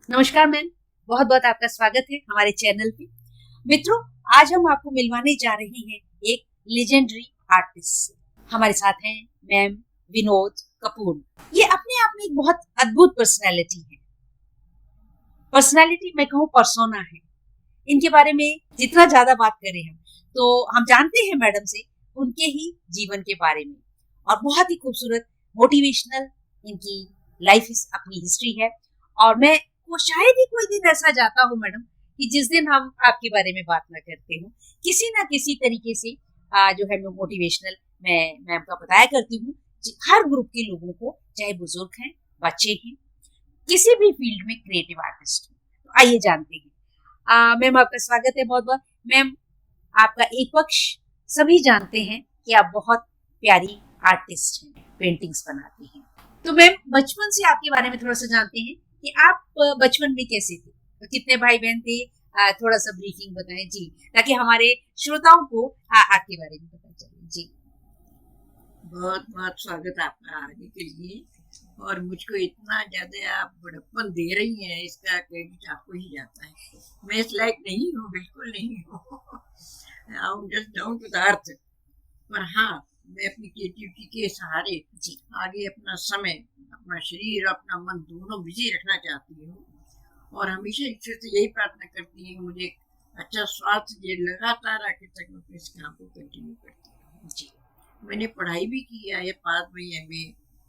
नमस्कार मैम, बहुत बहुत आपका स्वागत है हमारे चैनल पे। मित्रों, आज हम आपको मिलवाने जा रहे हैं एक लेजेंडरी आर्टिस्ट से। हमारे साथ हैं मैम विनोद कपूर। ये अपने आप में एक बहुत अद्भुत पर्सनालिटी है। पर्सनालिटी मैं कहूँ पर्सोना है। इनके बारे में जितना ज्यादा बात करें हम, तो हम जानते हैं मैडम से उनके ही जीवन के बारे में, और बहुत ही खूबसूरत मोटिवेशनल इनकी लाइफ अपनी हिस्ट्री है। और मैं वो शायद ही कोई दिन ऐसा जाता हो मैडम कि जिस दिन हम आपके बारे में बात ना करते हो। किसी ना किसी तरीके से जो है मोटिवेशनल मैं मैम का बताया करती हूँ हर ग्रुप के लोगों को, चाहे बुजुर्ग हैं, बच्चे हैं, किसी भी फील्ड में क्रिएटिव आर्टिस्ट हो। तो आइए जानते हैं। मैम आपका स्वागत है बहुत बहुत। मैम, आपका एक पक्ष सभी जानते हैं कि आप बहुत प्यारी आर्टिस्ट हैं, पेंटिंग्स बनाती हैं। तो मैम, बचपन से आपके बारे में थोड़ा सा जानते हैं कि आप बचपन में कैसे थे, तो कितने भाई बहन थे, थोड़ा सा ब्रीफिंग बताएं जी, ताकि हमारे श्रोताओं को आपके बारे में पता चले जी। बहुत बहुत स्वागत आपका आने के लिए, और मुझको इतना ज्यादा आप बड़प्पन दे रही हैं, इसका क्रेडिट आपको ही जाता है। मैं इस लायक नहीं हूँ, बिल्कुल नहीं हूँ। Just down to the earth. पर हाँ, मैं अपनी क्रिएटिविटी के सहारे जी आगे अपना समय, अपना शरीर, अपना मन दोनों बिजी रखना चाहती हूँ। और हमेशा ईश्वर से यही प्रार्थना करती हूँ मुझे अच्छा स्वास्थ्य दे, लगातार आगे तक मैं इस काम को कंटिन्यू करती हूँ जी। मैंने पढ़ाई भी की है, ये पास में एमए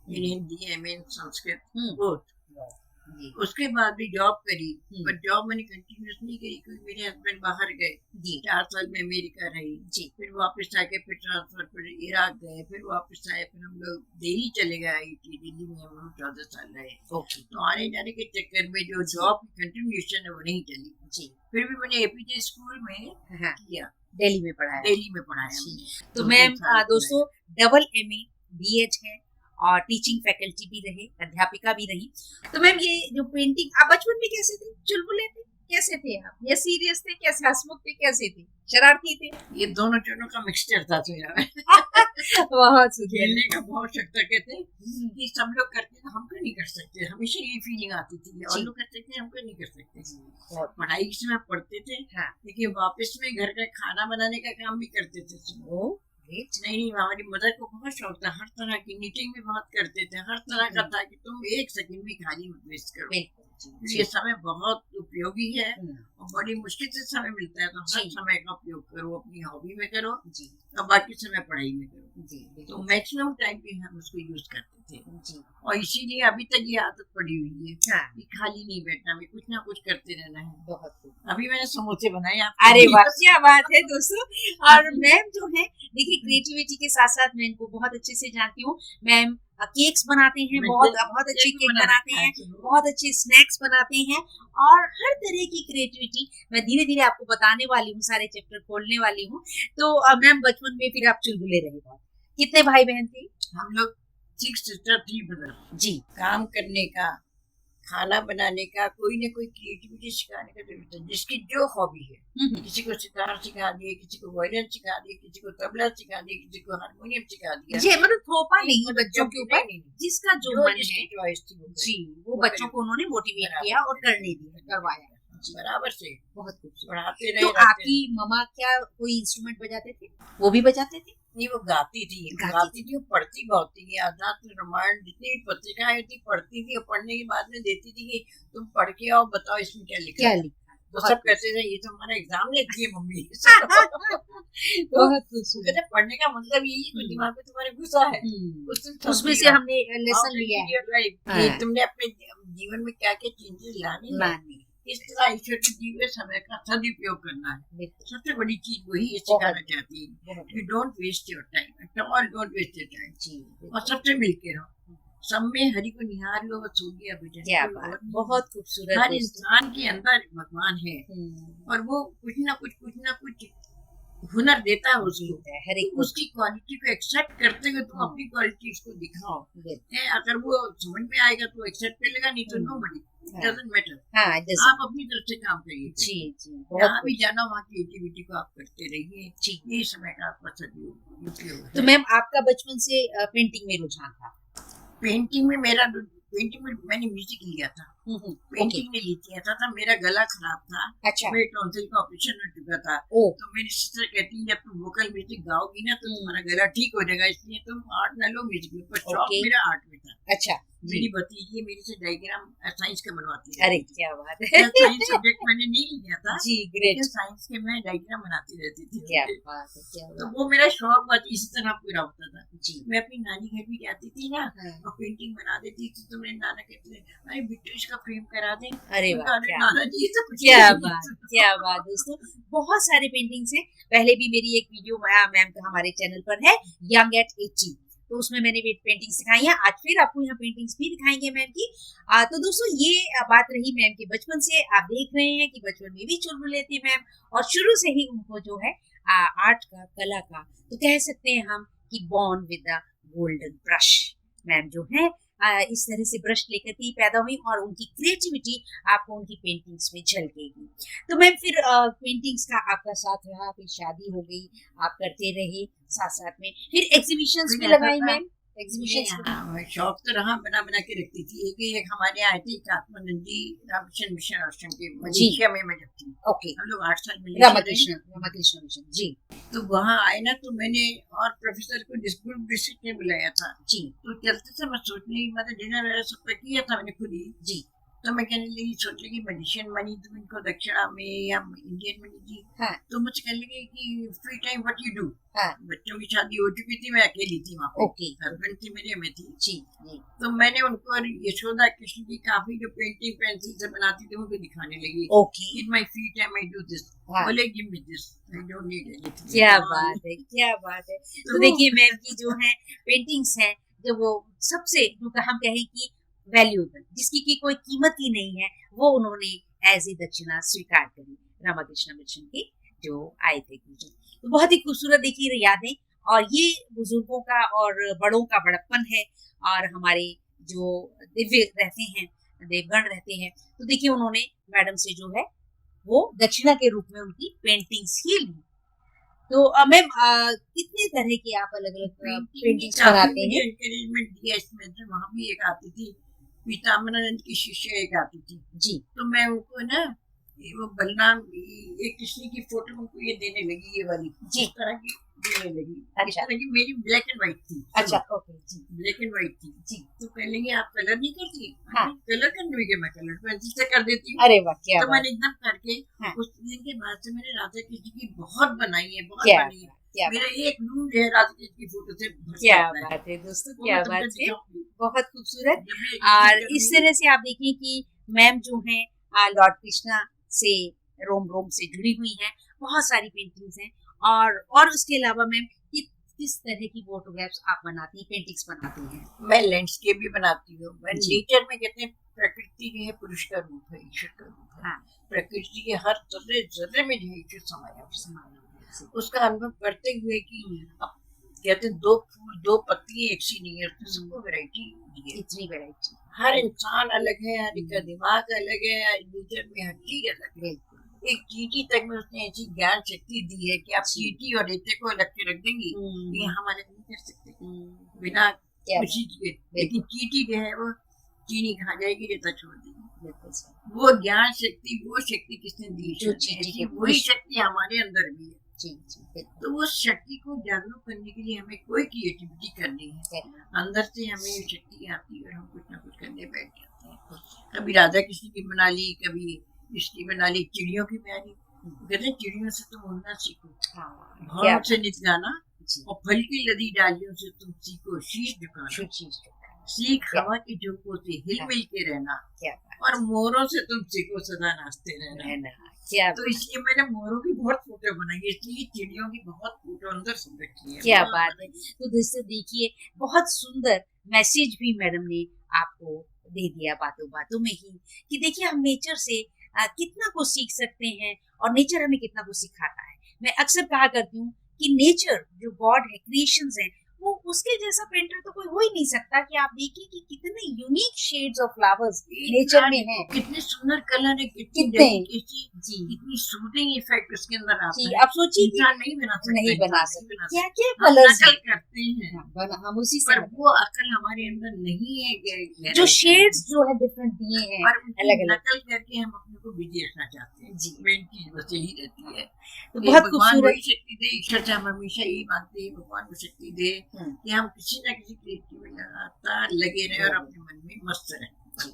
इन हिंदी, एमए इन संस्कृत बोथ। उसके बाद भी जॉब करी, पर जॉब मैंने कंटिन्यूस नहीं करी क्योंकि मेरे हस्बैंड बाहर गए। 4 साल में अमेरिका रही जी, फिर वापस आके फिर ट्रांसफर, फिर इराक गए, फिर वापस आए, फिर हम लोग दिल्ली चले गए। आईटी दिल्ली में हम लोग 14 साल रहे। तो आने जाने के चक्कर में जो जॉब की कंटिन्यूएशन है वो नहीं चली जी। फिर भी मैंने एपीजे स्कूल में किया, दिल्ली में पढ़ाया। दिल्ली में पढ़ाया। तो मैम दोस्तों, डबल एमए बीएड है और टीचिंग फैकल्टी भी रहे, अध्यापिका भी रही। तो मैम, ये जो पेंटिंग, आप बचपन में कैसे थे? चुलबुले थे? कैसे थे आप? या सीरियस थे? कैसे हंसमुख थे? कैसे थे? शरारती थे? ये दोनों चीजों का मिक्सचर था मेरा। बहुत खेलने का बहुत शौक था। कहते कि सब लोग करते हैं, हम क्यों नहीं कर सकते? हमेशा ये फीलिंग आती थी, और लोग कर सकते हैं, हम क्यों नहीं कर सकते? पढ़ाई के समय पढ़ते थे, लेकिन वापस में घर का खाना बनाने का काम भी करते थे। नहीं, हमारी मदर को बहुत शौक था, हर तरह की नीटिंग भी बहुत करते थे, हर तरह का था कि तुम एक सेकंड भी खाली मत वेस्ट करो। ये समय बहुत उपयोगी है, और बड़ी मुश्किल से समय मिलता है, तो हर समय का उपयोग करो, अपनी हॉबी में करो और बाकी समय पढ़ाई में करो। तो मैक्सिमम टाइम पे हम उसको यूज करते थे, और इसीलिए अभी तक ये आदत पड़ी हुई है कि खाली नहीं बैठना, में कुछ ना कुछ करते रहना है। बहुत अभी मैंने समोसे बनाए। अरे वाह, क्या बात है दोस्तों। और मैम जो है, देखिए, क्रिएटिविटी के साथ साथ मैं इनको बहुत अच्छे से जानती हूँ। मैम केक्स बनाते हैं, बहुत बहुत अच्छे केक बनाते हैं, बहुत अच्छे स्नैक्स बनाते हैं, और हर तरह की क्रिएटिविटी मैं धीरे धीरे आपको बताने वाली हूँ, सारे चैप्टर खोलने वाली हूँ। तो मैम, बचपन में फिर आप चुलबुले रहे बहुत। कितने भाई बहन थे? हम लोग 6 सिस्टर 3 ब्रदर जी। काम करने का, खाना बनाने का, कोई ना कोई क्रिएटिविटी सिखाने का जरूरत है, जिसकी जो हॉबी है। किसी को सितार सिखा दिए, किसी को वायलिन सिखा दिए, किसी को तबला सिखा दिया, किसी को हारमोनियम सिखा दिया। जी, मतलब थोपा नहीं बच्चों के ऊपर, जिसका जो मन है चॉइस थी जी, वो बच्चों को उन्होंने मोटिवेट किया और करने दिया, करवाया बराबर से। बहुत खूबसूरत पढ़ाते रहे। तो आपकी मम्मा क्या कोई इंस्ट्रूमेंट बजाते थे? वो भी बजाते थे? नहीं, वो गाती थी, वो पढ़ती बहुत थी। आजाद रामायण जितनी भी पत्रिकाएं होती पढ़ती थी, और पढ़ने के बाद में देती थी कि तुम पढ़ के आओ, बताओ इसमें क्या लिखा है। तो सब कहते थे ये तो हमारा एग्जाम लेती है मम्मी। तो पढ़ने का मतलब यही है, दिमाग में तुम्हारे घुसा है, उसमें से हमने लेसन लिया है। तुमने अपने जीवन में क्या क्या चेंजेस लाने, इस तरह ईश्वर के दिए हुए समय का सदुपयोग करना है। सबसे बड़ी चीज वही सिखाना चाहती है कि don't waste your time, all don't waste your time, और सबसे मिलके रहो। सब में हरि को निहार लो, बस हो गया बेटा। क्या बात, बहुत खूबसूरत। हर इंसान के अंदर भगवान है, और वो कुछ ना कुछ हुनर देता है उसको, हर एक उसकी क्वालिटी को एक्सेप्ट करते हुए तुम अपनी क्वालिटी उसको दिखाओ। अगर वो समझ में आएगा तो एक्सेप्ट कर लेगा, नहीं तो नो बडी, डजंट मैटर। आप अपनी तरफ से काम करिए जी जी। जहाँ भी जाना वहाँ क्रिएटिविटी को आप करते रहिए जी, ये समय का आपका सदुपयोग। तो मैम, आपका बचपन से पेंटिंग में रुझान था? पेंटिंग में मैंने म्यूजिक लिया था। पेंटिंग नहीं ली थी। ऐसा था मेरा गला खराब था, अच्छा, मेरे टॉन्सिल का ऑपरेशन हो चुका था। तो मेरी सिस्टर कहती है जब तुम वोकल म्यूजिक गाओगी ना तो तुम्हारा गला ठीक हो जाएगा, इसलिए तुम आर्ट ना लो म्यूजिक में। पर शौक मेरा आर्ट में था। अच्छा, मेरी भतीजी मेरे से डायग्राम साइंस का बनवाती है। अरे क्या बात है। साइंस सब्जेक्ट मैंने नहीं लिया था जी, ग्रेट। साइंस के मैं डायग्राम बनाती रहती थी। क्या बात है, क्या तो बात वो मेरा शौक बस इसी तरह पूरा होता था जी। मैं अपनी नानी घर भी जाती थी ना और पेंटिंग बना देती थी तो मेरे नाना कहते थे अरे बिट्टू इसका फ्रेम करा दे। अरे वाह, नाना जी तो कुछ क्या बात, क्या बात दोस्तों। बहुत सारे पेंटिंग्स हैं। पहले भी मेरी एक वीडियो मैम का हमारे चैनल पर है, यंग एट 80, तो उसमें मैंने पेंटिंग्स दिखाई है। आज फिर आपको यहाँ पेंटिंग्स भी दिखाएंगे मैम की। तो दोस्तों ये बात रही मैम के बचपन से। आप देख रहे हैं कि बचपन में भी चुलबुले थे मैम, और शुरू से ही उनको जो है आर्ट का, कला का, तो कह सकते हैं हम कि born with the golden brush. Ma'am जो है इस तरह से ब्रश लेकर के पैदा हुई और उनकी क्रिएटिविटी आपको उनकी पेंटिंग्स में झलकेगी। तो मैम फिर पेंटिंग्स का आपका साथ रहा, फिर शादी हो गई, आप करते रहे साथ साथ में, फिर एग्जीबिशंस में लगाई मैम। एग्जीबिशन शौक तो रहा, बना बना के रखती थी। एक हमारे आए थे आत्मानंद जी रामकृष्ण मिशन आश्रम के मलेशिया में मैं जब थी। ओके, हम लोग 8 साल मलेशिया रामकृष्ण मिशन जी। तो वहाँ आए ना तो मैंने और प्रोफेसर को ग्रुप डिस्ट्रिक्ट में बुलाया था जी। तो चलते से मैं सोचने मतलब डिनर वगैरह सब किया था मैंने खुद ही जी। तो मैं कहने लगी, सोच लगी मलेशियन मनी तुम इनको दक्षिणा में या इंडियन मनी दी। तो मुझे कहने लगे कि free time what you do. बच्चों की शादी हो चुकी थी, मैं अकेली थी वहाँ पे, हस्बैंड थी मेरे, मैं थी जी। तो मैंने उनको यशोदा कृष्ण की काफी जो पेंटिंग पेंसिल से बनाती थी उनको दिखाने लगी। In my free time I do this. बोले give me this, I don't need anything. क्या बात है, क्या बात है। तो देखिए मैम की जो है पेंटिंग्स हैं, जो वो सबसे जो हम कहें कि वैल्यूएबल, जिसकी की कोई कीमत ही नहीं है, वो उन्होंने एज ए दक्षिणा स्वीकार करी रामकृष्ण मिशन के जो आए थे। तो बहुत ही खूबसूरत देखिए यादें, और ये बुजुर्गों का और बड़ों का बड़प्पन है। और हमारे जो दिव्य रहते हैं, देवगण रहते हैं, तो देखिए उन्होंने मैडम से जो है वो दक्षिणा के रूप में उनकी पेंटिंग्स ही ली। तो मैम कितने तरह की आप अलग अलग पेंटिंग्स बनाते हैं? एनकरेजमेंट दिया इसमें, तो वहाँ भी एक आती थी पीताम्बरानंद की शिष्य एक आती थी जी। तो मैं उनको ना वो बलराम एक कृष्ण की फोटो उनको ये देने लगी, ये वाली जिस तरह की देने लगी। इस तरह की मेरी ब्लैक एंड व्हाइट थी। अच्छा, ओके जी। ब्लैक एंड व्हाइट थी जी। तो कहेंगे आप कलर नहीं करती? कलर करने के मैं कलर पेंसिल से कर देती हूँ। अरे वाह, क्या तो मैंने एकदम करके उस दिन के बाद से मैंने राधा कृष्ण की बहुत बनाई है, बहुत बनी है। मेरा एक रूम जो है राधा कृष्ण की फोटो से क्या बात है दोस्तों, क्या बात है, बहुत खूबसूरत। और इस तरह से आप देखें कि मैम जो है लॉर्ड कृष्णा से रोम से जुड़ी हुई हैं। बहुत सारी पेंटिंग्स हैं। और उसके अलावा मैम किस तरह की फोटोग्राफ्स आप बनाती हैं, पेंटिंग्स बनाती हैं? मैं लैंडस्केप भी बनाती हूँ। मैं नेचर में कहते हैं प्रकृति जो है पुरुष का रूप है, ईश्वर का रूप है। प्रकृति के हर जर्रे जर्रे में जो है ईश्वर समाया, उसका अनुभव करते हुए कि अब कहते हैं दो फूल दो पत्ती एक सी नहीं है, सबको वैरायटी दी है। इतनी वैरायटी, हर इंसान अलग है, हर एक का दिमाग अलग है, नेचर में हर चीज अलग है। एक चींटी तक में उसने ऐसी ज्ञान शक्ति दी है कि आप चींटी और रेते को अलग के रख देंगी, ये हम अलग नहीं कर सकते बिना खुशी के। लेकिन चींटी जो है वो चीनी खा जाएगी, रेता छोड़ देगी। वो ज्ञान शक्ति, वो शक्ति किसने दी? वही शक्ति हमारे अंदर भी है। तो वो शक्ति को जागरूक करने के लिए हमें कोई क्रिएटिविटी करनी है, अंदर से हमें शक्ति आती है और हम कुछ ना कुछ करने बैठ जाते हैं। कभी राधा कृष्ण की बना ली, कभी इसकी बना ली, चिड़ियों की बना ली। कहते हैं चिड़ियों से तुम उड़ना सीखो, भाव से नित गाना, और फल की लदी डालियों से तुम सीखो शीश झुकाना। सीख हवा की झोंकों से हिल मिल के रहना, और मोरों से तुम सीखो सदा नाचते रहना। तो इसलिए मैंने मोरों की बहुत फोटो बनाई, इसलिए चिड़ियों की बहुत फोटो अंदर से रखी है। क्या बात है। तो दोस्तों देखिए बहुत सुंदर मैसेज भी मैडम ने आपको दे दिया बातों बातों में ही, कि देखिए हम नेचर से कितना कुछ सीख सकते हैं और नेचर हमें कितना कुछ सिखाता है। मैं अक्सर कहा करती हूँ कि नेचर जो गॉड है, क्रिएशंस है, वो उसके जैसा पेंटर तो कोई हो ही नहीं सकता। कि आप देखिए कि कितने unique shades of flowers nature में हैं, कितने सुंदर कलर है, कितने जी कितनी सूदिंग इफेक्ट उसके अंदर आता जी। है। आप सोचिए कि इंसान नहीं बना सकता, नहीं बना इंसान सकते, नहीं बना क्या सकता। क्या हम कलर्स नकल करते हैं, हम उसी से पर वो अकल हमारे अंदर नहीं है कि जो शेड्स जो है डिफरेंट दिए हैं और उनकी अलग अलग नकल करके हम अपने को बिजी रखना चाहते हैं। जी। मेन चीज बस यही रहती है। तो कि बहुत भगवान खूबसूरत। वही शक्ति दे, ईश्वर से हम हमेशा यही मांगते हैं, भगवान को शक्ति दे कि हम किसी न किसी क्रिएटिव में लगातार लगे रहे और अपने मन में मस्त रहे।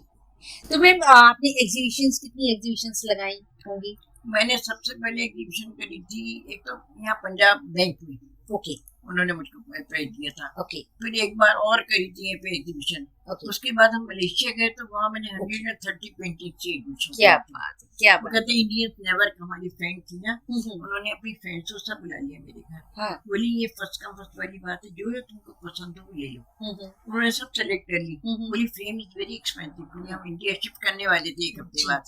तो मैम आपने एग्जीबिशंस, कितनी एग्जीबिशंस लगाई होंगी? मैंने सबसे पहले एग्जीबिशन करी थी एक तो यहाँ पंजाब बैंक में, ओके उन्होंने मुझको प्राइज दिया था। ओके फिर एक बार और करी थी यहाँ पे एग्जीबिशन। ओके। उसके बाद हम मलेशिया गए तो वहाँ मैंने 130 पेंटिंग की एग्जीबिशन। क्या बात है, क्या बात। कहते इंडियन नेवर, हमारी फ्रेंड थी ना, हम्म। उन्होंने अपनी फ्रेंड्स को सब बुला लिया मेरे घर। हाँ। बोली ये फर्स्ट कम फर्स्ट वाली बात है, जो तुमको पसंद हो वो ले लो। उन्होंने सब सेलेक्ट कर ली। बोली फ्रेम इज वेरी एक्सपेंसिव, क्योंकि हम इंडिया शिफ्ट करने वाले थे एक हफ्ते बाद।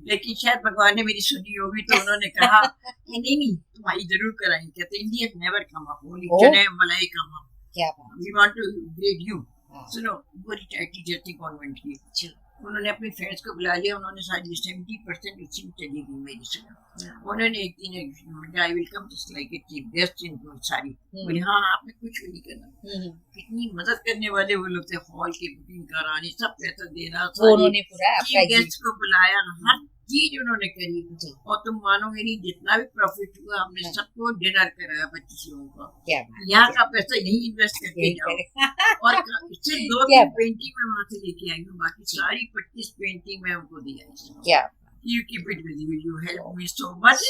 लेकिन शायद भगवान ने मेरी सुनी होगी तो उन्होंने कहा कि नहीं नहीं तुम्हारी जरूर कराएंगे। कहते Indian never come up, only चने मलाई कम अप, क्या बात। We want to grade you. सुनो, वो रिटायर्ड टीचर थी कॉन्वेंट की, उन्होंने अपने फ्रेंड्स को बुला लिया। उन्होंने सारी 70% उसी में चली गई मेरी सुना। उन्होंने एक दिन I will come just like a chief guest इन सारी। बोले हाँ आपने कुछ भी नहीं करना। कितनी मदद करने वाले वो लोग थे, हॉल की बुकिंग करानी, सब पैसा देना, उन्होंने पूरा गेस्ट को बुलाया, हर चीज उन्होंने करी। और तुम मानोगे नहीं, जितना भी प्रॉफिट हुआ हमने सबको डिनर कराया 25 लोगों को। यहाँ का पैसा यही इन्वेस्ट करके जाओ। और इससे 2-3 पेंटिंग मैं वहाँ से लेके आई हूँ, बाकी सारी 25 पेंटिंग मैं उनको दी आई। You keep it with you, you help me so much.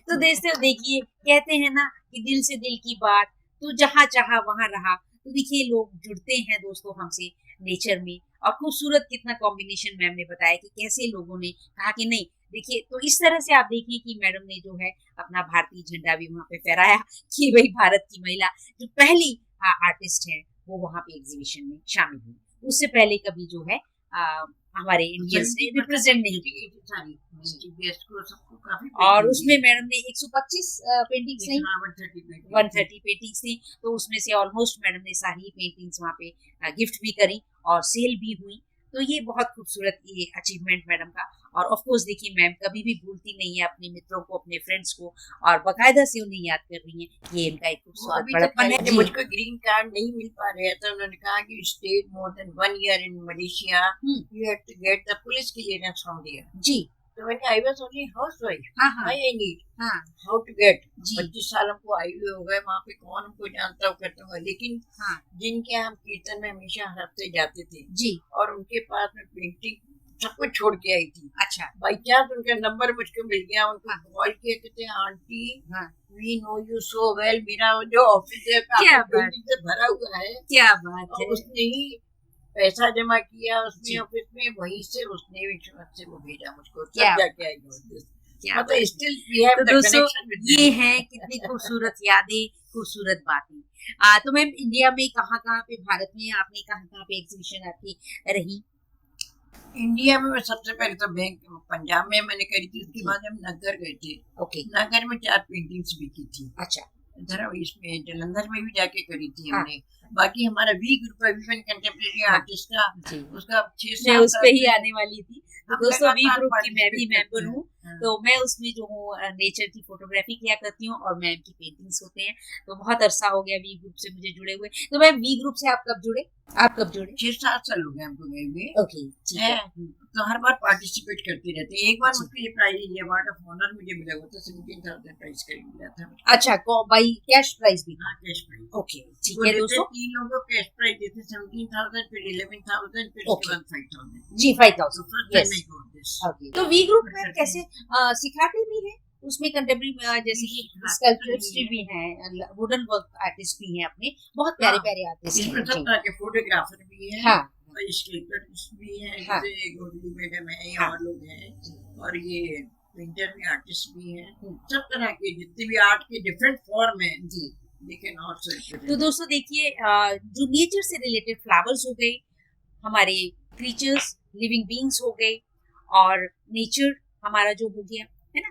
तो देखिए कहते हैं ना कि दिल से दिल की बात, तो जहाँ चाहा वहाँ रहा। तो देखिए लोग जुड़ते हैं दोस्तों हमसे नेचर में, और खूबसूरत कितना कॉम्बिनेशन मैम ने बताया कि कैसे लोगों ने कहा कि नहीं। देखिए तो इस तरह से आप देखिए कि मैडम ने जो है अपना भारतीय झंडा भी वहाँ पे फहराया कि भाई भारत की महिला जो पहली आर्टिस्ट है वो वहाँ पे एग्जीबिशन में शामिल हुई। उससे पहले कभी जो है हमारे इंडियंस ने रिप्रेजेंट नहीं की। और उसमें मैडम ने 125 पेंटिंग्स नहीं, 130 पेंटिंग्स थी। तो उसमें से ऑलमोस्ट मैडम ने सारी पेंटिंग्स वहाँ पे गिफ्ट भी करी और सेल भी हुई। तो ये बहुत खूबसूरत ये अचीवमेंट मैडम का। और ऑफ कोर्स देखिए मैम कभी भी भूलती नहीं है अपने मित्रों को, अपने फ्रेंड्स को, और बकायदा से उन्हें याद कर रही हैं। ये इनका एक खूबसूरत बड़प्पन है। मुझको ग्रीन कार्ड नहीं मिल पा रहा था, उन्होंने कहा कि stayed more than 1 year in Malaysia, you have to get the police clearance from there. जी। तो मैंने I was only housewife, I need how to get. 25 साल हमको आए हुए हो गए, वहाँ पे कौन हमको जानता हो करता होगा। लेकिन जिनके हम कीर्तन में हमेशा हर हफ्ते जाते थे जी, और उनके पास में पेंटिंग सब कुछ छोड़ के आई थी। अच्छा, बाई चांस उनका नंबर मुझको मिल गया, उनको कॉल किया, कहते aunty we know you so well, मेरा जो ऑफिस है पेंटिंग से भरा हुआ है। क्या बात है। उसने ही पैसा जमा किया उसमें ऑफिस में, वहीं से उसने विश्वास से वो भेजा मुझको, तब जाके आई। मतलब still we have the connection with ये है कितनी खूबसूरत यादें, खूबसूरत बातें। तो मैम इंडिया में कहाँ पे, भारत में आपने कहाँ पे एग्जीबिशन आपकी रही? इंडिया में मैं सबसे पहले तो बैंक पंजाब में मैंने करी थी, उसके बाद हम नगर गए थे। ओके। नगर में 4 पेंटिंग्स भी की थी। अच्छा। इधर इसमें जलंधर में भी जाके करी थी हमने। बाकी हमारा वी ग्रुप है, विमेन कंटेम्परेरी आर्टिस्ट का, उसका 6 उस पे ही आने वाली थी। तो दोस्तों वी ग्रुप की मैं भी मेंबर हूँ, तो मैं उसमें जो हूँ नेचर की फोटोग्राफी किया करती हूँ और मैम की पेंटिंग्स होते हैं। तो बहुत अरसा हो गया वी ग्रुप से मुझे जुड़े हुए। तो मैम वी ग्रुप से आप कब जुड़े? 6-7 साल हो गए हमको गए हुए। ओके, ठीक है। तो हर बार पार्टिसिपेट करते रहते हैं। एक बार मुझे ये प्राइज, ये अवार्ड ऑफ ऑनर मुझे मिला हुआ था, 17,000 प्राइज का मिला था। अच्छा, बाई कैश प्राइज भी? हाँ, कैश प्राइज। ओके, ठीक है दोस्तों। 3 लोगों को कैश प्राइज देते, 17,000, फिर 11,000, फिर उसके बाद 5,000। जी, 5,000। तो वी ग्रुप में कैसे सिखाते भी हैं? उसमें कंटेम्पररी जैसे कि स्कल्पचर्स भी हैं, वुडन वर्क आर्टिस्ट भी हैं, अपने बहुत प्यारे प्यारे आर्टिस्ट हैं। इसमें सब तरह के फोटोग्राफर भी हैं। हाँ, स्कल्पचर्स भी हैं, जैसे गोल्डी मैडम है, और लोग हैं, और ये पेंटर भी आर्टिस्ट भी हैं। सब तरह के जितने भी आर्ट के डिफरेंट फॉर्म हैं जी, लेकिन और तो दोस्तों देखिए जो नेचर से रिलेटेड फ्लावर्स हो गए, हमारे क्रीचर्स, लिविंग बीइंग्स हो गए, और नेचर हमारा जो हो गया है ना,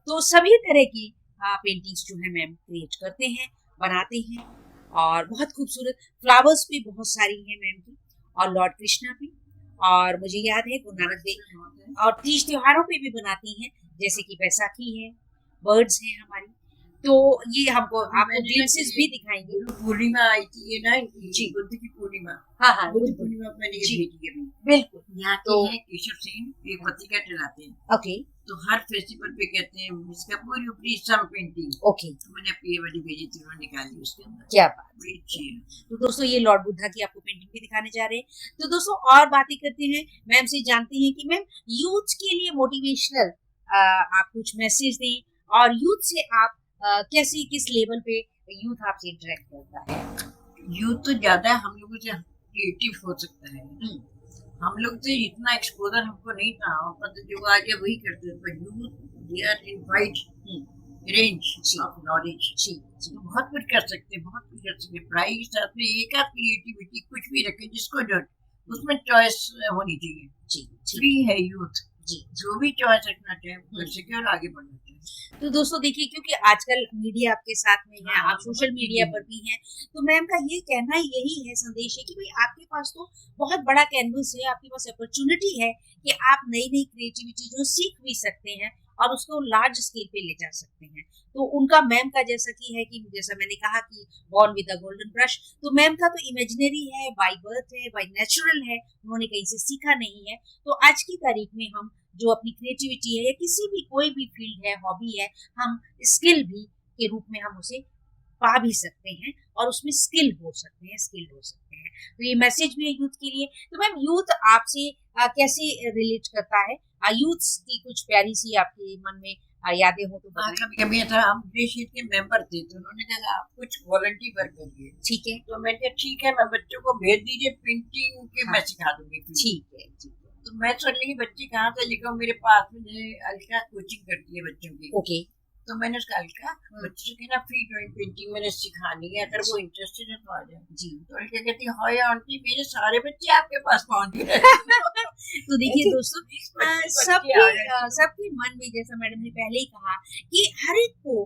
तो सभी तरह की पेंटिंग्स जो है मैम क्रिएट करते हैं, बनाते हैं। और बहुत खूबसूरत फ्लावर्स भी बहुत सारी हैं मैम की, और लॉर्ड कृष्णा भी, और मुझे याद है गुरु नानक देव और तीज त्योहारों पे भी बनाती हैं, जैसे कि बैसाखी है, बर्ड्स हैं हमारी, तो ये हमको आपको ग्लिम्पसेस भी दिखाएंगे। पूर्णिमा आई थी ये ना, जी बुद्ध की पूर्णिमा, हाँ बुद्ध पूर्णिमा मैंने ये भेजी है। बिल्कुल, यहाँ के हैं केशव सेन, एक पत्रिका चलाते हैं, ओके, तो हर फेस्टिवल पे कहते हैं इसका पूरी ऊपरी सम पेंटिंग, ओके, तो मैंने अपनी ये वाली भेजी थी, उन्होंने निकाली उसके अंदर। क्या बात, बड़ी अच्छी है। तो दोस्तों ये लॉर्ड बुद्धा की आपको पेंटिंग भी दिखाने जा रहे हैं। तो दोस्तों और बातें करते हैं, मैम से जानते हैं कि मैम यूथ के लिए मोटिवेशनल आप कुछ मैसेज दें, और यूथ से आप कैसे, किस लेवल पे यूथ आपसे इंटरेक्ट करता है? यूथ तो ज्यादा हम लोगों से क्रिएटिव हो सकता है, हम लोग से इतना एक्सपोजर हमको नहीं था, पर जो आगे वही करते थे। Youth they are in wide range of knowledge, तो बहुत कुछ कर सकते हैं, बहुत कुछ कर सकते हैं। पढ़ाई के साथ में एक आध क्रिएटिविटी कुछ भी रखे जिसको जो उसमें चॉइस होनी चाहिए। जी फ्री है यूथ, जी, जो भी चॉइस रखना चाहिए कर सके और आगे बढ़ना चाहिए। तो दोस्तों देखिए, क्योंकि आजकल मीडिया आपके साथ में है, आप सोशल मीडिया पर भी हैं, तो मैम का ये कहना यही है, संदेश है कि भाई आपके पास तो बहुत बड़ा कैनवस है, आपके पास अपॉर्चुनिटी है कि आप नई नई क्रिएटिविटी जो सीख भी सकते हैं और उसको लार्ज स्केल पे ले जा सकते हैं। तो उनका मैम का जैसा कि है कि जैसा मैंने कहा कि born with a golden brush, तो मैम का तो इमेजिनरी है, बाय बर्थ है, बाय नेचुरल है, उन्होंने कहीं से सीखा नहीं है। तो आज की तारीख में हम जो अपनी क्रिएटिविटी है या किसी भी कोई भी फील्ड है, हॉबी है, हम स्किल भी के रूप में हम उसे पा भी सकते हैं और उसमें स्किल हो सकते हैं, स्किल्ड हो सकते हैं। तो ये मैसेज भी है यूथ के लिए। तो मैम यूथ आपसे कैसे रिलेट करता है? यूथ की कुछ प्यारी सी आपके मन में यादें हो तो बताएं। कभी कभी था, हम शीट के मेंबर थे, तो उन्होंने कहा आप कुछ वॉलंटियर वर्क करिए। ठीक है, तो मैंने कहा ठीक है, मैं बच्चों को भेज दीजिए पेंटिंग के, मैं सिखा दूंगी। ठीक है, ठीक है। तो मैं सोच रही बच्चे कहाँ से लिखा, मेरे पास में अलका कोचिंग करती है बच्चों की, ओके, तो मैंने उसका अलका बच्चों से कहना फ्री ड्राइंग पेंटिंग मैंने सिखानी है, अगर वो इंटरेस्टेड है तो आ जाए। जी, तो अलका कहती है हाँ आंटी, मेरे सारे बच्चे आपके पास पहुंच गए। तो देखिए दोस्तों, सबके मन में, जैसा मैडम ने पहले ही कहा, कि हर एक को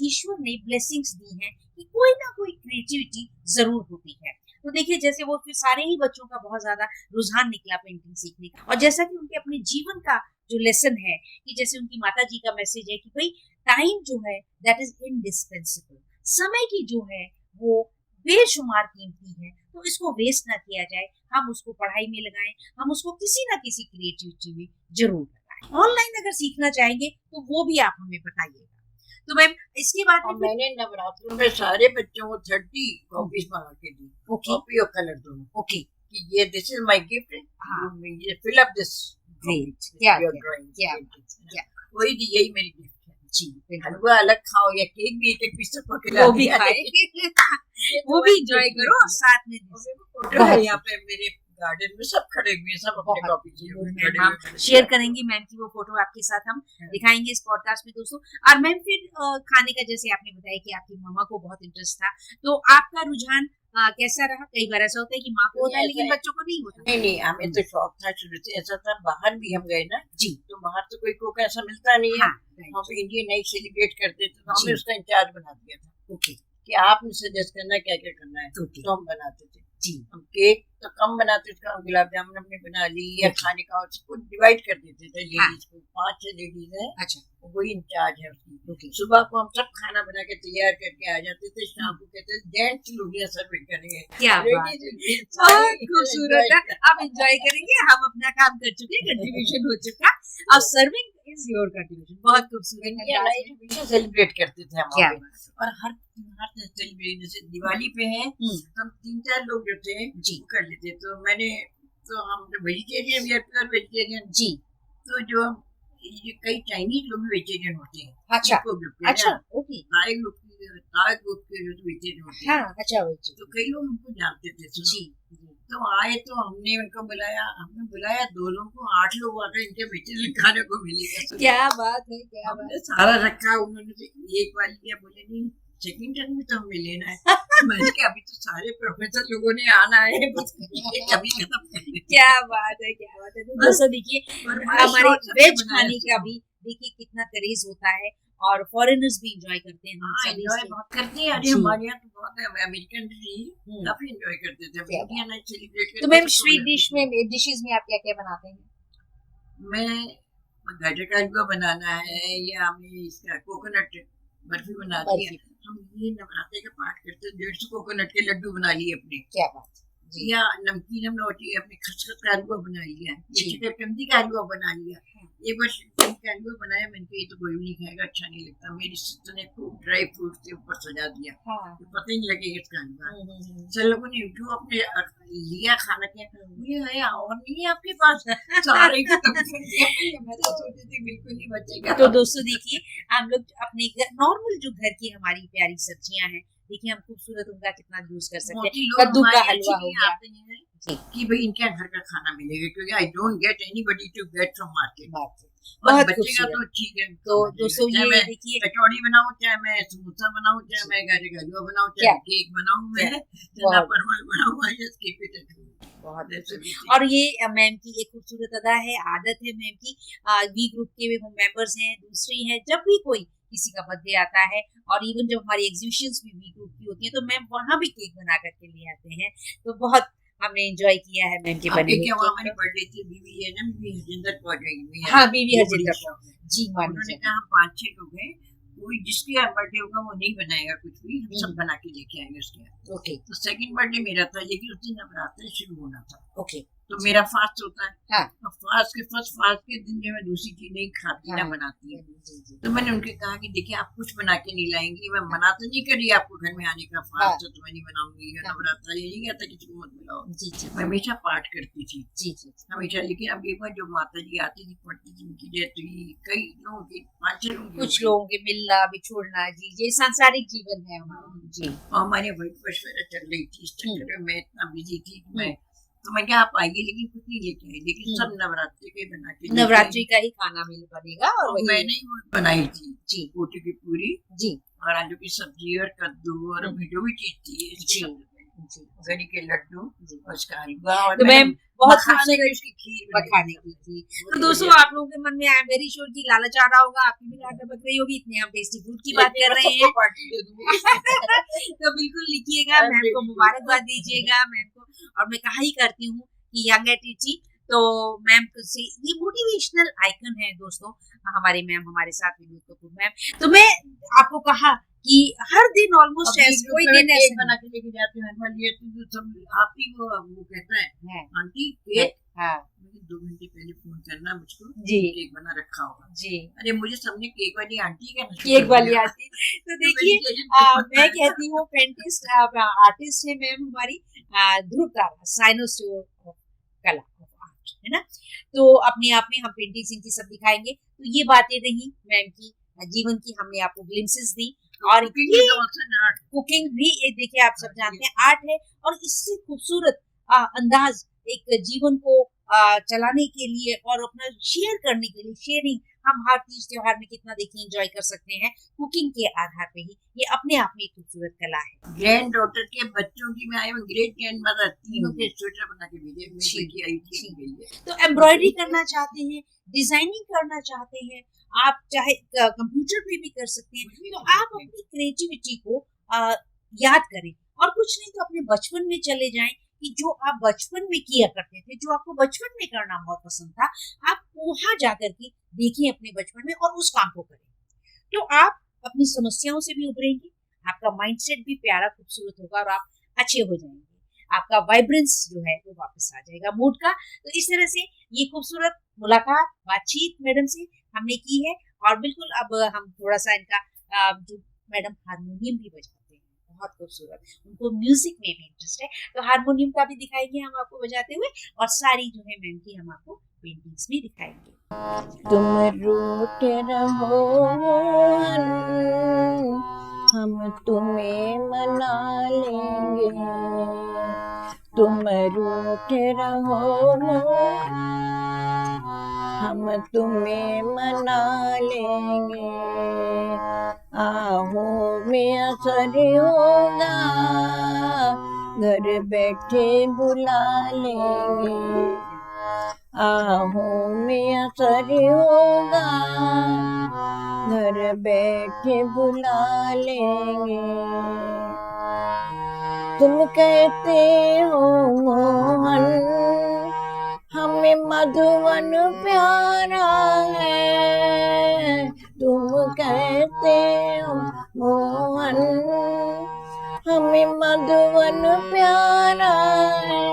ईश्वर ने ब्लेसिंग्स दी हैं कि कोई ना कोई क्रिएटिविटी जरूर होती है। तो देखिए, जैसे वो फिर सारे ही बच्चों का बहुत ज्यादा रुझान निकला पेंटिंग सीखने का, और जैसा कि उनके अपने जीवन का जो लेसन है, कि जैसे उनकी माता जी का मैसेज है कि भाई टाइम जो है दैट इज इनडिस्पेंसिबल, समय की जो है वो बेशुमार कीमती है, तो इसको वेस्ट ना किया जाए, हम उसको पढ़ाई में लगाएं, हम उसको किसी ना किसी क्रिएटिविटी में जरूर लगाएं। ऑनलाइन अगर सीखना चाहेंगे तो वो भी आप हमें बताइएगा। तो मैम इसके बाद में मैंने नवरात्रों में सारे बच्चों को 30 कॉपीज मंगा के दी, कॉपी और कलर दोनों। ओके, कि ये दिस इज माय गिफ्ट, ये फिल अप दिस ग्रेट, क्या वही दी, यही मेरी गिफ्ट है। जी, हलवा अलग खाओ या केक भी एक पीस सबको खिला, वो भी खाए, वो भी एंजॉय करो, और साथ में फोटो है यहाँ पे मेरे गार्डन में, सब खड़े हुए, सब अपने कॉपी शेयर करेंगे मैम की वो फोटो आपके साथ हम दिखाएंगे इस पॉडकास्ट में दोस्तों। और मैम फिर खाने का, जैसे आपने बताया कि आपकी मामा को बहुत इंटरेस्ट था, तो आपका रुझान कैसा रहा? कई बार ऐसा होता है कि माँ को होता है लेकिन बच्चों को नहीं होता। नहीं, हमें तो शौक था शुरू से, ऐसा था। बाहर भी हम गए ना जी, तो बाहर तो कोई कोक ऐसा मिलता नहीं है, हम इंडियन नाइट सेलिब्रेट करते थे, तो हमें उसका इंचार्ज बना दिया था। ओके, कि आपने सजेस्ट करना क्या क्या करना है, तो हम बनाते थे जी। हम केक तो कम बनाते थे, हम गुलाब जामुन हमने बना ली, या खाने का सबको डिवाइड कर देते थे लेडीज को, 5-6 लेडीज है, अच्छा, वही इंचार्ज है उसकी। सुबह को हम सब खाना बना के तैयार करके आ जाते थे, शाम को कहते थे जेंट्स लोग यहाँ सर्व करेंगे। क्या बहुत खूबसूरत है, अब एंजॉय करेंगे, हम अपना काम कर चुके, कंट्रीब्यूशन हो चुका, अब सर्विंग इज योर कंट्रीब्यूशन। बहुत खूबसूरत सेलिब्रेट करते थे हम, और हर सेलिब्रेट, जैसे दिवाली पे है, हम 3-4 लोग जो थे जी कर लेते। तो मैंने तो हम vegetarian, we are pure vegetarian जी, तो जो ये कई चाइनीज लोग भी वेजिटेरियन होते हैं। अच्छा, अच्छा, ओके, थाई ग्रुप के जो वेजिटेरियन होते हैं, अच्छा, तो कई लोग हमको जानते थे जी। तो आए तो हमने उनको बुलाया, 2 लोगों को, 8 लोग आकर इनके वेजिटेरियन खाने को मिलेगा। क्या बात है, क्या बात है। सारा रखा उन्होंने, एक बार लिया, बोले नहीं सेकंड टर्म में तो हमें लेना है। मैंने कहा अभी तो सारे प्रोफेसर लोगों ने आना है, बस कभी खत्म करने। क्या बात है, क्या बात है। तो दोस्तों देखिए, हमारे वेज खाने का भी देखिए कितना क्रेज होता है, और फॉरेनर्स भी एंजॉय करते हैं। हम सभी एंजॉय से बहुत करते हैं। अरे जी। हमारे यहाँ तो बहुत है, अमेरिकन काफी एंजॉय करते थे। क्या इंडिया नाइट सेलिब्रेट तो मैम स्वीट डिशेस में आप क्या क्या बनाते हैं? मैं गाजर का हलवा बनाना है, या हमें इसका कोकोनट बर्फी बनानी है। हम ये नवरात्रे का पाठ करते हैं, 150 कोकोनट के लड्डू बना लिए अपने। क्या बात जी। या नमकीन हम रोटी अपने खसखस का हलवा बना लिया, ये जी। शकरकंदी का हलवा बना लिया। एक बार शकरकंदी का हलवा बनाया मैंने कहा ये तो कोई भी नहीं खाएगा, अच्छा नहीं लगता। मेरी सिस्टर ने खूब ड्राई फ्रूट से ऊपर सजा दिया, तो पता ही नहीं लगेगा इसका हलवा। सब लोगों ने जो अपने लिया खाना क्या, ये है और नहीं है आपके पास, सारे खत्म कर दिया। मैं तो सोची थी बिल्कुल नहीं बचेगा। तो दोस्तों देखिए, हम लोग अपने नॉर्मल जो घर की हमारी प्यारी सब्जियां हैं, देखिए हम खूबसूरत उनका कितना यूज कर सकते हैं। कद्दू का हलवा हो गया जी, कि भाई इनके यहाँ घर का खाना मिलेगा, क्योंकि I don't get anybody to get from market. बहुत बचेगा तो ठीक है। तो दोस्तों ये देखिए, कचौड़ी बनाऊं, चाहे मैं समोसा बनाऊं, चाहे मैं गाजर का हलवा बनाऊं, चाहे केक बनाऊं, मैं चना परवल बनाऊं, I just keep it at home. बहुत। और ये मैम की एक खूबसूरत अदा है, आदत है मैम की। वी ग्रुप के मेंबर्स हैं, दूसरी हैं, जब भी कोई किसी का बर्थडे आता है और इवन जब हमारी एग्जीबिशंस भी वी ग्रुप की होती है, तो मैम वहाँ भी केक बना करके ले आते हैं। तो बहुत हमने एंजॉय किया है मैम के बने हुए। हमारी बर्थडे थी, बीवी है ना, बीवी हरजिंदर पहुंचेगी। हाँ, बीवी हरजिंदर जी। उन्होंने कहा हम 5-6 लोग हैं, कोई जिसके यहाँ बर्थडे होगा वो नहीं बनाएगा कुछ भी, हम सब बना के लेके आएंगे उसके यहाँ। ओके। तो सेकंड बर्थडे मेरा था, लेकिन उस दिन नवरात्रि शुरू होना था। ओके। तो मेरा फास्ट होता है। हाँ। और फास्ट के दिन जो मैं दूसरी चीज नहीं खाती ना बनाती है, तो मैंने उनके कहा कि देखिए आप कुछ बना के नहीं लाएंगी, मैं मना तो नहीं करी आपको घर में आने का, फास्ट तो मैं नहीं बनाऊंगी, या नवरात्रा ये नहीं कहता किसी को मत बुलाओ। जी जी। मैं हमेशा पाठ करती थी। जी जी हमेशा। लेकिन अब एक बार जो माता जी आती थी, पढ़ती थी, उनकी डेथ हुई, कई लोगों की 5-6 लोग, कुछ लोगों के मिलना बिछोड़ना, जी ये सांसारिक जीवन है हमारा जी। और हमारे वही पशुरा चल रही थी, इस चक्कर में मैं इतना बिजी थी कि मैं तो मैं क्या आप आइए, लेकिन कुछ नहीं लेके आई, लेकिन सब नवरात्रि के बना के, नवरात्रि का ही खाना मिल बनेगा। और मैंने बनाई थी जी, कोटी की पूरी जी, और आलू की सब्जी और कद्दू और जो भी चीज थी जी, गरी के लड्डू, उसका हलवा, और तो मैम बहुत खाने की उसकी खीर खाने की थी। तो दोस्तों आप लोगों के मन में आई एम वेरी श्योर की लालच आ रहा होगा, आपकी भी लालच बक रही होगी, इतने हम टेस्टी फूड की बात कर रहे हैं। तो बिल्कुल लिखिएगा, मैम को मुबारकबाद दीजिएगा मैम को। और मैं कहा ही करती हूँ कि यंग एटीटी, तो मैम से ये मोटिवेशनल आइकन है दोस्तों, हमारे मैम हमारे साथ विनोद मैम। तो मैं आपको कहा कि हर दिन ऑलमोस्ट कोई दिन ऐसे बना के लेके जाते हैं, आप ही वो कहता है आंटी केक, 2 घंटे पहले फोन करना मुझको जी, केक बना रखा होगा जी। अरे मुझे सबने केक वाली आंटी का केक वाली आंटी। तो देखिए मैं कहती हूँ पेंटिस्ट आर्टिस्ट है मैम हमारी, ध्रुव तारा साइनोस्योर कला आर्ट है ना। तो अपने आप में हम पेंटिंग्स इनकी सब दिखाएंगे। तो ये बातें रही मैम की जीवन की, हमने आपको ग्लिम्सेस दी। और कुकिंग भी देखिए आप सब जानते हैं आर्ट है, और इससे खूबसूरत अंदाज एक जीवन को चलाने के लिए और अपना शेयर करने के लिए, शेयरिंग हम हर तीज त्योहार में कितना देखिए एंजॉय कर सकते हैं कुकिंग के आधार पे ही। ये अपने आप में एक खूबसूरत कला है। ग्रैंड डॉटर के बच्चों की मैं आई हूँ, ग्रेट ग्रैंड मदर, तीनों के स्वेटर बना के भेजे। तो एम्ब्रॉयडरी करना चाहते हैं, डिजाइनिंग करना चाहते हैं, आप चाहे कंप्यूटर पे भी कर सकते हैं। तो आप अपनी क्रिएटिविटी को याद करें, और कुछ नहीं तो अपने बचपन में चले जाएं कि जो आप बचपन में किया करते थे, जो आपको बचपन में करना बहुत पसंद था, आप वहां जाकर के देखिए अपने बचपन में और उस काम को करें। तो आप अपनी समस्याओं से भी उभरेंगे, आपका माइंडसेट भी प्यारा खूबसूरत होगा, और आप अच्छे हो जाएंगे, आपका वाइब्रेंस जो है वो वापस आ जाएगा मूड का। तो इस तरह से ये खूबसूरत मुलाकात बातचीत मैडम से हमने की है। और बिल्कुल अब हम थोड़ा सा इनका जो मैडम हारमोनियम भी बजाते हैं, बहुत खूबसूरत, उनको म्यूजिक में भी इंटरेस्ट है, तो हारमोनियम का भी दिखाएंगे हम आपको बजाते हुए, और सारी जो है मैम की हम आपको पेंटिंग्स भी दिखाएंगे। तुम रोते रहो हम तुम्हें मना लेंगे, तुम रोते रहो हम तुम्हें मना लेंगे, आहों में असर होगा घर बैठे बुला लेंगे, आहों में असर होगा घर बैठे बुला लेंगे। तुम कहते हो मोहन हमें मधुवन प्यारा है। तुम कहते हो मोहन हमें मधुवन प्यारा है।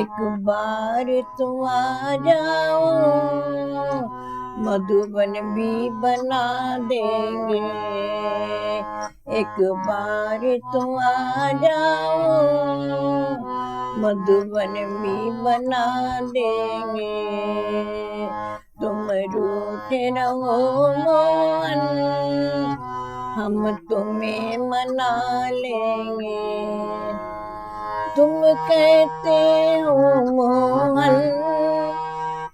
एक बार तुम आ जाओ मधुबन भी बना देंगे। एक बार तुम आ जाओ मधुबन भी बना देंगे। तुम रूठे रहो मोहन हम तुम्हें मना लेंगे। तुम कहते हो मोहन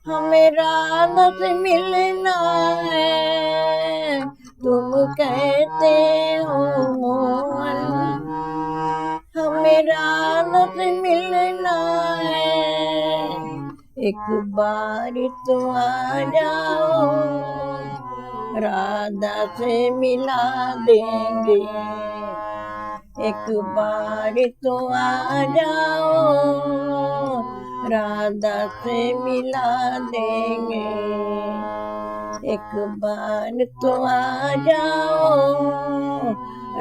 हमें राधा से मिलना है। तुम कहते हो मोहन हमें राधा से मिलना है। एक बार तुम आ जाओ राधा से मिला देंगे। एक बार तो आ जाओ राधा से मिला देंगे। एक बार तो आ जाओ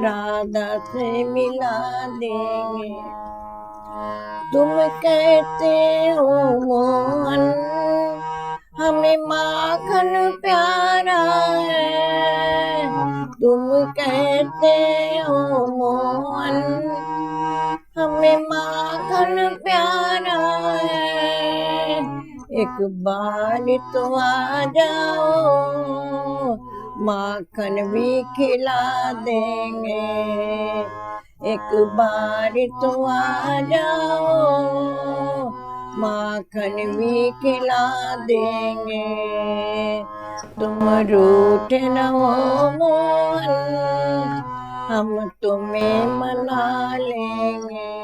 राधा से मिला देंगे। तुम कहते हो मोहन हमें माखन प्यारा है। तुम कहते हो मोहन हमें माखन प्यारा है। एक बार तो आ जाओ माखन भी खिला देंगे। एक बार तो आ जाओ माखन भी खिला देंगे। तुम रूठ न हो मोहन हम तुम्हें मना लेंगे।